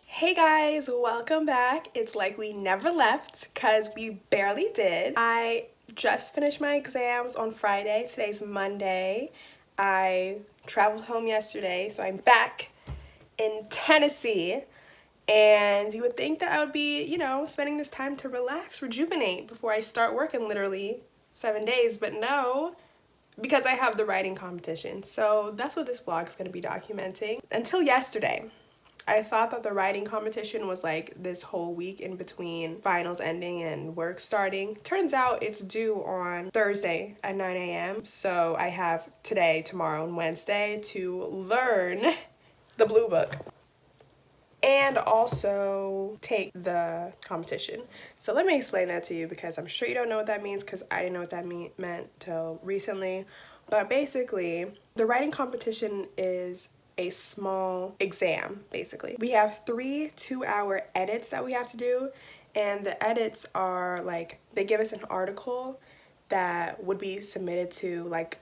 Hey guys, welcome back. It's like we never left because we barely did. I just finished my exams on Friday. Today's Monday. I traveled home yesterday, so I'm back in Tennessee. And you would think that I would be, spending this time to relax, rejuvenate before I start work in literally 7 days, but no, because I have the writing competition. So that's what this vlog is going to be documenting. Until yesterday, I thought that the writing competition was like this whole week in between finals ending and work starting. Turns out it's due on Thursday at 9 a.m. So I have today, tomorrow, and Wednesday to learn the blue book and also take the competition. So let me explain that to you because I'm sure you don't know what that means because I didn't know what that meant till recently. But basically, the writing competition is a small exam, basically. We have 3 2-hour edits that we have to do, and the edits are like, they give us an article that would be submitted to like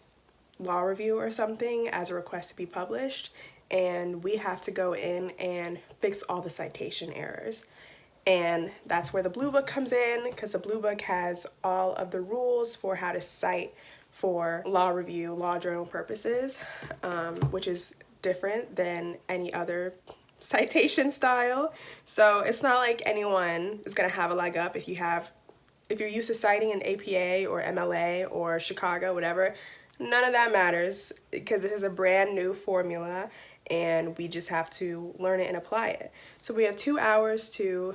law review or something as a request to be published, and we have to go in and fix all the citation errors. And that's where the blue book comes in, because the blue book has all of the rules for how to cite for law review, law journal purposes, which is different than any other citation style. So it's not like anyone is gonna have a leg up if you're used to citing an APA or MLA or Chicago, whatever. None of that matters because this is a brand new formula and we just have to learn it and apply it. So we have 2 hours to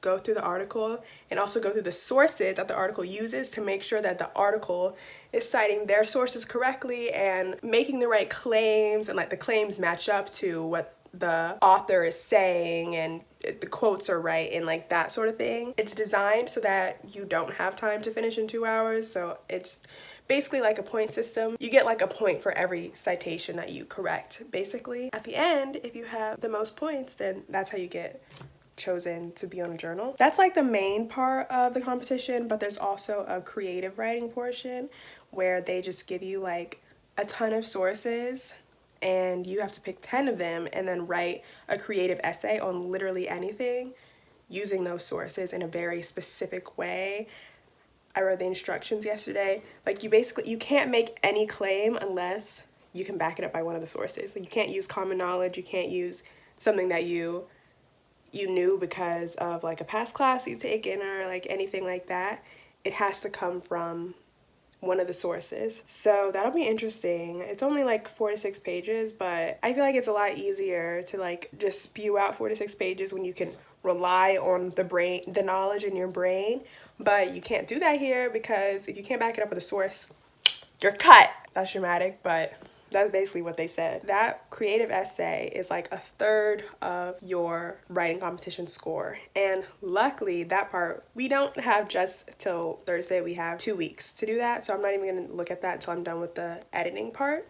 go through the article and also go through the sources that the article uses to make sure that the article is citing their sources correctly and making the right claims, and the claims match up to what the author is saying and the quotes are right and that sort of thing. It's designed so that you don't have time to finish in 2 hours, so it's basically like a point system. You get a point for every citation that you correct, basically. At the end, if you have the most points, then that's how you get chosen to be on a journal. That's the main part of the competition, but there's also a creative writing portion where they just give you a ton of sources and you have to pick 10 of them and then write a creative essay on literally anything using those sources in a very specific way. I read the instructions yesterday. You can't make any claim unless you can back it up by one of the sources. You can't use common knowledge. You can't use something that you knew because of a past class you've taken or anything like that. It has to come from one of the sources. So that'll be interesting. It's only 4 to 6 pages, but I feel it's a lot easier to just spew out 4 to 6 pages when you can rely on the knowledge in your brain. But you can't do that here because if you can't back it up with a source, you're cut. That's dramatic, but that's basically what they said. That creative essay is a third of your writing competition score. And luckily, that part, we don't have just till Thursday. We have 2 weeks to do that. So I'm not even going to look at that until I'm done with the editing part.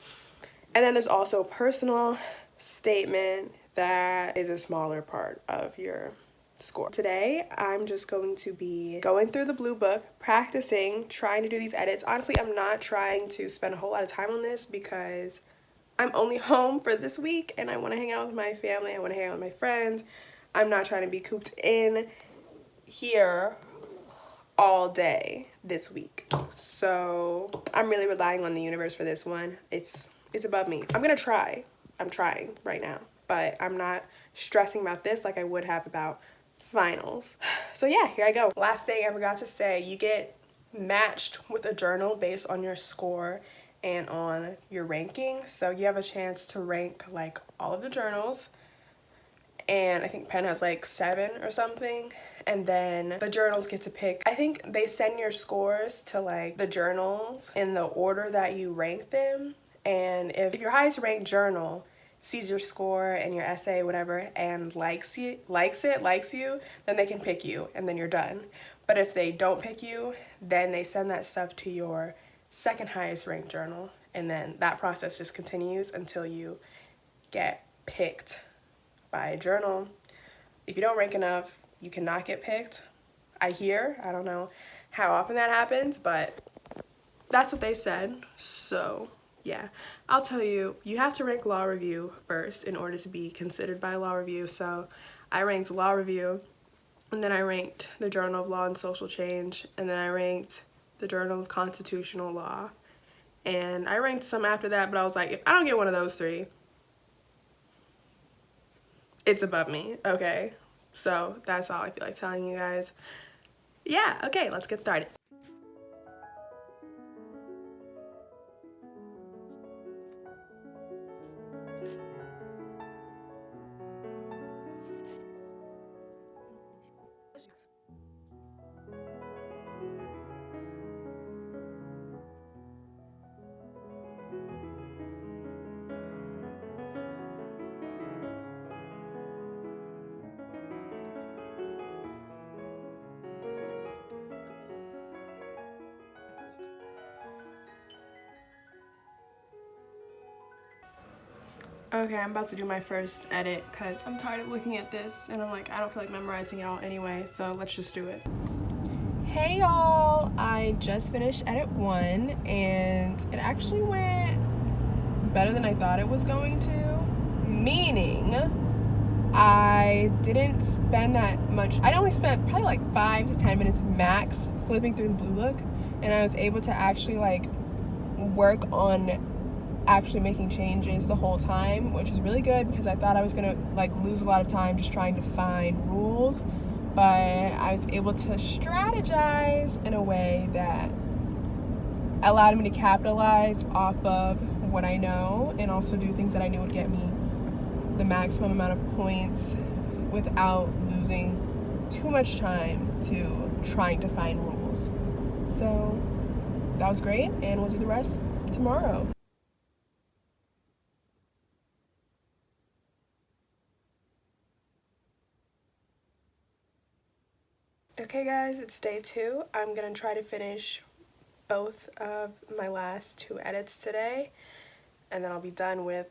And then there's also a personal statement that is a smaller part of your score. Today, I'm just going to be going through the blue book, practicing, trying to do these edits. Honestly, I'm not trying to spend a whole lot of time on this because I'm only home for this week and I want to hang out with my family. I want to hang out with my friends. I'm not trying to be cooped in here all day this week. So I'm really relying on the universe for this one. It's above me. I'm gonna try. I'm trying right now, but I'm not stressing about this like I would have about finals. So yeah, here I go. Last thing I forgot to say, you get matched with a journal based on your score and on your ranking. So you have a chance to rank all of the journals, and I think Penn has 7 or something, and then the journals get to pick. I think they send your scores to the journals in the order that you rank them, and if your highest ranked journal sees your score and your essay, whatever, and likes you, then they can pick you and then you're done. But if they don't pick you, then they send that stuff to your second highest ranked journal, and then that process just continues until you get picked by a journal. If you don't rank enough, you cannot get picked. I don't know how often that happens, but That's what they said. So yeah, I'll tell you, you have to rank law review first in order to be considered by law review. So I ranked law review, and then I ranked the Journal of Law and Social Change, and then I ranked the Journal of Constitutional Law, and I ranked some after that, but I was like, if I don't get one of those three, it's above me, okay? So that's all I feel like telling you guys. Yeah, okay, let's get started. Okay, I'm about to do my first edit because I'm tired of looking at this and I'm like, I don't feel like memorizing it all anyway, so let's just do it. Hey y'all, I just finished edit 1 and it actually went better than I thought it was going to, meaning I didn't spend that much. I only spent probably like 5 to 10 minutes max flipping through the blue book, and I was able to actually like work on actually making changes the whole time, which is really good because I thought I was gonna like lose a lot of time just trying to find rules, but I was able to strategize in a way that allowed me to capitalize off of what I know and also do things that I knew would get me the maximum amount of points without losing too much time to trying to find rules. So that was great, and we'll do the rest tomorrow. Okay guys, it's day 2. I'm gonna try to finish both of my last 2 edits today, and then I'll be done with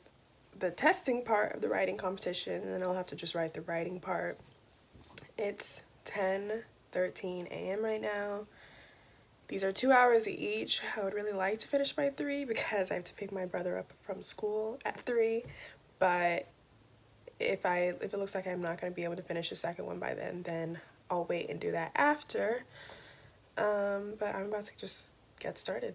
the testing part of the writing competition, and then I'll have to just write the writing part. It's 10:13 a.m. right now. These are 2 hours each. I would really like to finish by 3 because I have to pick my brother up from school at 3, but if it looks like I'm not going to be able to finish the second one by then I'll wait and do that after. But I'm about to just get started.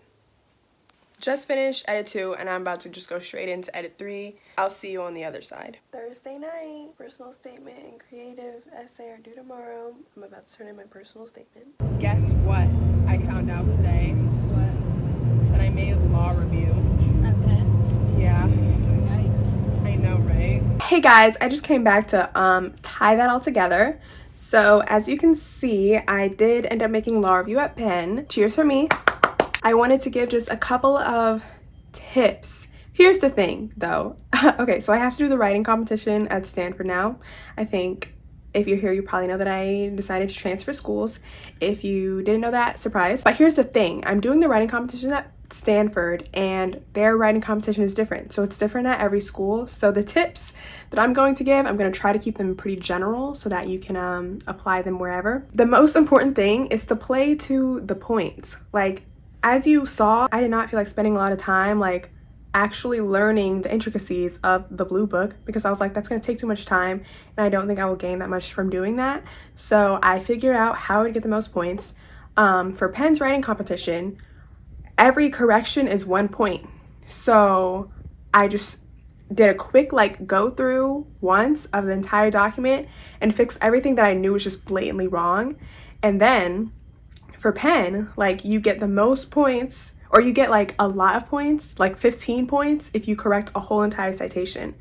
Just finished edit 2 and I'm about to just go straight into edit 3. I'll see you on the other side. Thursday night, personal statement and creative essay are due tomorrow. I'm about to turn in my personal statement. Guess what I found out today? What? That I made law review. At Penn? Yeah. Yikes. I know, right? Hey guys, I just came back to tie that all together. So as you can see, I did end up making law review at Penn. Cheers for me. I wanted to give just a couple of tips. Here's the thing though. Okay, so I have to do the writing competition at Stanford now. I think if you're here, you probably know that I decided to transfer schools. If you didn't know that, surprise. But here's the thing. I'm doing the writing competition at Stanford and their writing competition is different. So it's different at every school. So the tips that I'm going to give, I'm going to try to keep them pretty general so that you can apply them wherever. The most important thing is to play to the points. Like, as you saw, I did not feel like spending a lot of time like actually learning the intricacies of the blue book because I was like, that's going to take too much time and I don't think I will gain that much from doing that. So I figured out how to get the most points. For Penn's writing competition, every correction is 1 point. So I just did a quick like go through once of the entire document and fix everything that I knew was just blatantly wrong. And then for Penn, like you get the most points, or you get like a lot of points, like 15 points if you correct a whole entire citation,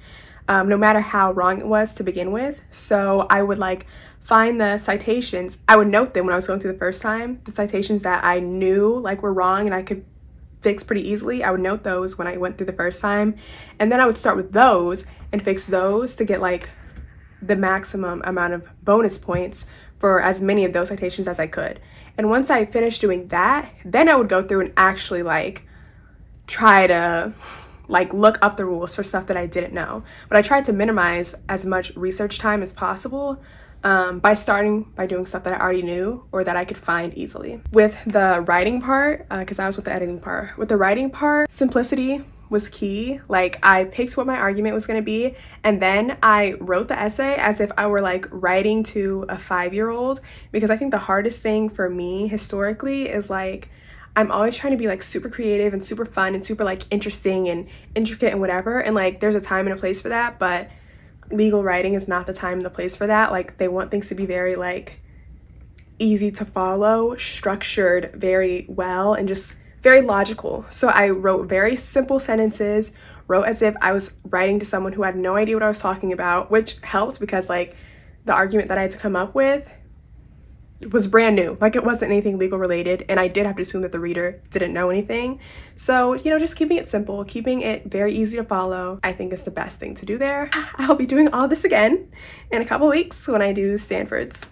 no matter how wrong it was to begin with. So I would like find the citations. I would note them when I was going through the first time, the citations that I knew like were wrong and I could fix pretty easily. I would note those when I went through the first time, and then I would start with those and fix those to get like the maximum amount of bonus points for as many of those citations as I could. And once I finished doing that, then I would go through and actually like try to like look up the rules for stuff that I didn't know. But I tried to minimize as much research time as possible by starting by doing stuff that I already knew or that I could find easily. With the writing part, because I was with the editing part, with the writing part, simplicity was key. Like, I picked what my argument was going to be, and then I wrote the essay as if I were like writing to a 5-year-old, because I think the hardest thing for me historically is like, I'm always trying to be like super creative and super fun and super like interesting and intricate and whatever, and like there's a time and a place for that, but legal writing is not the time and the place for that. Like, they want things to be very like easy to follow, structured very well, and just very logical. So I wrote very simple sentences, wrote as if I was writing to someone who had no idea what I was talking about, which helped because like the argument that I had to come up with was brand new. Like, it wasn't anything legal related, and I did have to assume that the reader didn't know anything. So, you know, just keeping it simple, keeping it very easy to follow, I think is the best thing to do there. I'll be doing all this again in a couple weeks when I do Stanford's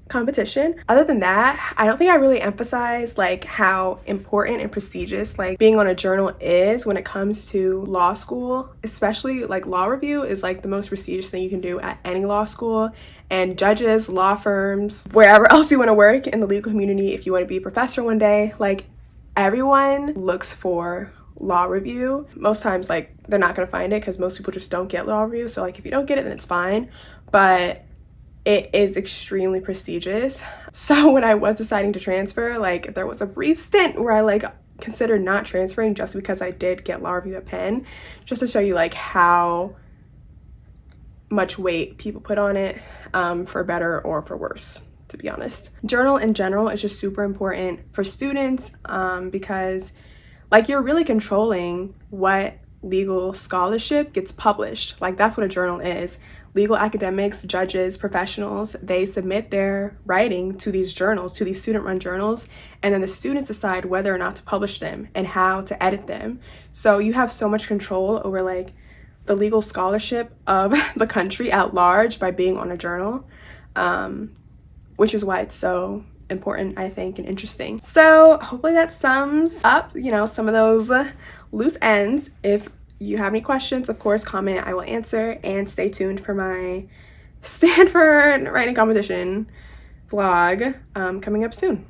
competition. Other than that, I don't think I really emphasized like how important and prestigious like being on a journal is when it comes to law school. Especially like law review is like the most prestigious thing you can do at any law school, and judges, law firms, wherever else you want to work in the legal community, if you want to be a professor one day, like everyone looks for law review. Most times like they're not going to find it because most people just don't get law review, so like if you don't get it then it's fine, but it is extremely prestigious. So when I was deciding to transfer, like there was a brief stint where I like considered not transferring just because I did get law review at Penn, just to show you like how much weight people put on it, for better or for worse, to be honest. Journal in general is just super important for students, because like you're really controlling what legal scholarship gets published. Like, that's what a journal is. Legal academics, judges, professionals, they submit their writing to these journals, to these student-run journals, and then the students decide whether or not to publish them and how to edit them. So you have so much control over like the legal scholarship of the country at large by being on a journal, which is why it's so important, I think, and interesting. So hopefully that sums up, you know, some of those loose ends. If you have any questions, of course, comment, I will answer, and stay tuned for my Stanford writing competition vlog coming up soon.